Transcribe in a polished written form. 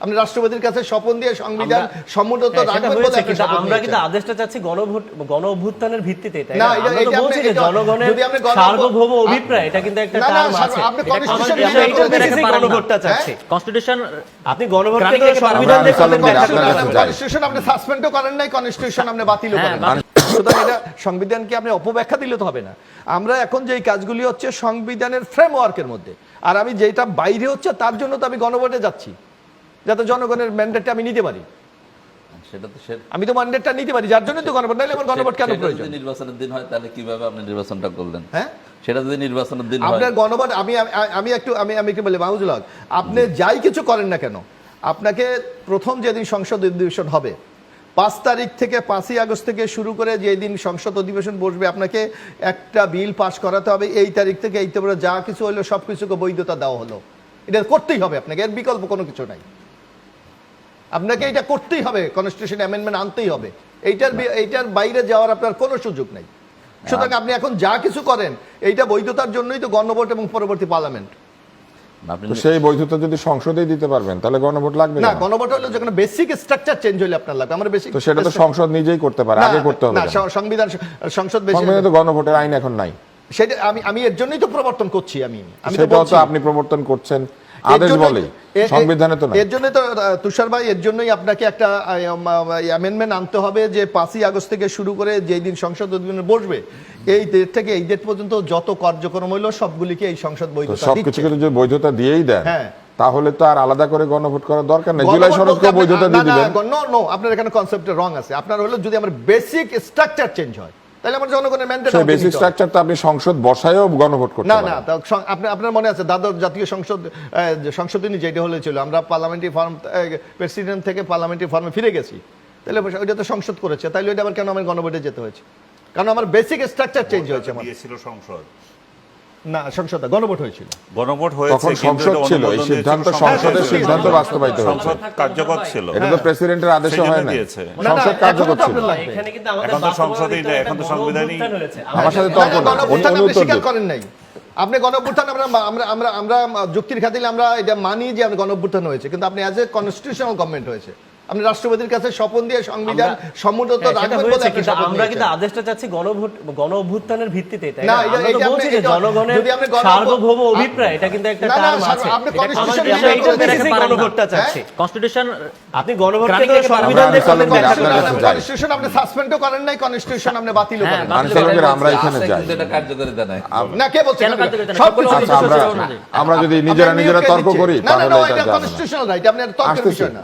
আপনি রাষ্ট্রপতির কাছে স্বপন দিয়ে সংবিধান সম্মত রাখবেন বলে আপনি শপথ আমরা কিন্তু নিয়েছেন। আদেশটা চাচ্ছি গণ অভ্যুত্থানের ভিত্তিতে, তাই না, না? আমরা তো বলছি যে জনগণের সার্বভৌম অভিপ্রায়, এটা কিন্তু একটা টার্ম আছে। আপনি এটা কনস্টিটিউশন আমরা এইটার বেসিসে গণভোটটা চাচ্ছি। কনস্টিটিউশন আপনি গণভোটকে তো সংবিধান দিয়ে করবেন ব্যাখ্যা করতে হবে। কনস্টিটিউশন আপনি সাসপেন্ডও করেন নাই, কনস্টিটিউশন আপনি বাতিলও করেন নাই। সুতরাং এটা সংবিধানকে আপনি অপব্যাখ্যা দিলে তো হবে না। আমরা এখন যে কাজগুলি হচ্ছে সংবিধানের ফ্রেমওয়ার্কের মধ্যে, আর আমি যেটা বাইরে হচ্ছে তার জন্য তো আমি গণভোটে যাচ্ছি, যাতে জনগণের ম্যান্ডেটটা আমি নিতে পারি। আমি তো ম্যান্ডেটটা নিতে পারি, যার জন্য তো গণভোট, নাইলে আমার গণভোট কেন প্রয়োজন? যদি নির্বাচনের দিন হয় তাহলে কিভাবে আপনি নির্বাচনটা করলেন? হ্যাঁ, সেটা যদি নির্বাচনের দিন হয় আপনার গণভোট আমি একটু বলি মাহমুদুল হক, আপনি যাই কিছু করেন না কেন, আপনাকে প্রথম যেদিন সংসদ অধিবেশন হবে 5 তারিখ থেকে 5ই আগস্ট থেকে শুরু করে যেদিন সংসদ অধিবেশন বসবে, আপনাকে একটা বিল পাস করাতে হবে। এই তারিখ থেকে এই তারপরে যা কিছু হলো সব কিছুকে বৈধতা দেওয়া হলো, এটা করতেই হবে আপনাকে, এর বিকল্প কোনো কিছু নাই। আপনাকে এটা করতেই হবে, কনস্টিটিউশন অ্যামেন্ডমেন্ট আনতেই হবে, এইটার বাইরে যাওয়ার আপনার কোনো সুযোগ নাই। সুতরাং আপনি এখন যা কিছু করেন এইটা বৈধতার জন্যই তো গণভোট এবং পরবর্তী পার্লামেন্ট। আপনি সেই বৈধতা যদি সংসদেই দিতে পারবেন তাহলে গণভোট লাগবে না, না। গণভোট হলে যখন বেসিক স্ট্রাকচার চেঞ্জ হইলে আপনার লাগবে। আমরা বেসিক তো সেটা তো সংসদ নিজেই করতে পারে, আগে করতে হবে না, কেন? সংবিধান সংসদ বেশি সংবিধানে তো গণভোটের আইন এখন নাই। সেটা আমি এর জন্যই তো প্রবর্তন করছি। আমি তো সেটাও বলছি তো আপনি প্রবর্তন করছেন, এর আদেশ জন্যই- বলে, সংবিধানে তো নাই। এর জন্য তো তুষার ভাই, এর জন্যই আপনাকে একটা অ্যামেন্ডমেন্ট আনতে হবে যে 5ই আগস্ট থেকে শুরু করে যেই দিন সংসদ অধিবেশন বসবে এই ডেট থেকে এই ডেট পর্যন্ত যত কার্যক্রম হইলো সবগুলিকে এই সংসদ তো বৈধতা সবকিছু দিচ্ছে। যদি বৈধতা দিয়েই দেন, হ্যাঁ। তাহলে তো আর আলাদা করে গণভোট করার দরকার নেই। জুলাই সনদকে বৈধতা দিয়ে দিবেন। নো, আপনার এখানে কনসেপ্টে রং আছে। আপনার হলো যদি আমার বেসিক স্ট্রাকচার চেঞ্জ হয় তাহলে আমার জনগণের ম্যান্ডেট সেই বেসিক স্ট্রাকচার তো আপনি সংসদ বসায়ও গণভোট করতে না, পারেন। আপনার মনে আছে দ্বাদশ জাতীয় সংশোধনী যেটা হয়েছিল, আমরা পার্লামেন্টারি ফর্ম প্রেসিডেন্ট থেকে পার্লামেন্টারি ফর্মে ফিরে গেছি, তাহলে ওইটা তো সংসদ করেছে, তাইলে ওইটা আবার কেন আমার গণভোটে যেতে হয়েছে? কারণ আমার বেসিক স্ট্রাকচার চেঞ্জ হয়েছে। আমার সংসদ না, সংসদ গণভোট হয়েছিল, গণভোট হয়েছে, তখন কিন্তু সংসদ এটা ছিল, এই অনুমোদন সিদ্ধান্ত দিয়েছিল সংসদের সংসদ। সিদ্ধান্ত বাস্তবায়িত হয়েছে। সংসদ কার্যকর ছিল। এটা তো প্রেসিডেন্টের আদেশে সেজন্য হয় না, দিয়েছে। না, সংসদ এখনো কার্যকর তো ছিল। আপনার লাগবে। এখানে কিন্তু আমাদের এখন তো বাস্তবতা সংসদেই দিতে নেই, হবে, এখন তো একটা সংবিধানই- গণঅভ্যুত্থান হয়েছে। আমার সাথে না, তর্ক না, গণঅভ্যুত্থান উনি আপনি উত্তর স্বীকার দিন। করেন নাই। আপনি গণঅভ্যুত্থান আমরা যুক্তির খাতিরে আমরা এটা মানি যে আপনি গণঅভ্যুত্থান হয়েছে, কিন্তু আপনি অ্যাজ এ কনস্টিটিউশনাল গভর্নমেন্ট হয়েছে। আপনি রাষ্ট্রপতির কাছে স্বপন দিয়ে সংবিধান সম্মত হ্যাঁ, সেটা রাখবেন বলে হয়েছে, আপনি কিন্তু শপথ আমরা কিন্তু নিয়েছেন। আদেশটা চাচ্ছি গণ অভ্যুত্থানের ভিত্তিতে, তাই না, না? আমরা তো বলছি যে জনগণের যদি আপনি সার্বভৌম অভিপ্রায়, এটা কিন্তু একটা টার্ম আছে। আপনি এটা কনস্টিটিউশন আমরা এইটার বেসিসে গণভোটটা চাচ্ছি। কনস্টিটিউশন আপনি গণভোটকে তো সংবিধান দিয়ে আমরা করবেন ব্যাখ্যা আপনার করতে কাছে হবে। যাই। কনস্টিটিউশন আপনি সাসপেন্ডও করেন নাই, কনস্টিটিউশন আপনি বাতিলও করেন নাই। আনসারদের আমরা এখানে আছে, যাই। কিন্তু এটা কার্যকারিতা নাই। না, কে বলছে কেন এটা? কার্যকারিতা নাই? সব সকল কিছু অধিকার আচ্ছা, আছে অনুযায়ী। আমরা যদি নিজেরা আপনার নিজেরা নিয়োগকে তর্ক দিচ্ছে। করি না, তাহলে না, এটা এটা যাবে না। কনস্টিটিউশনাল রাইট, আপনি তর্কের আসতেছি। বিষয় না।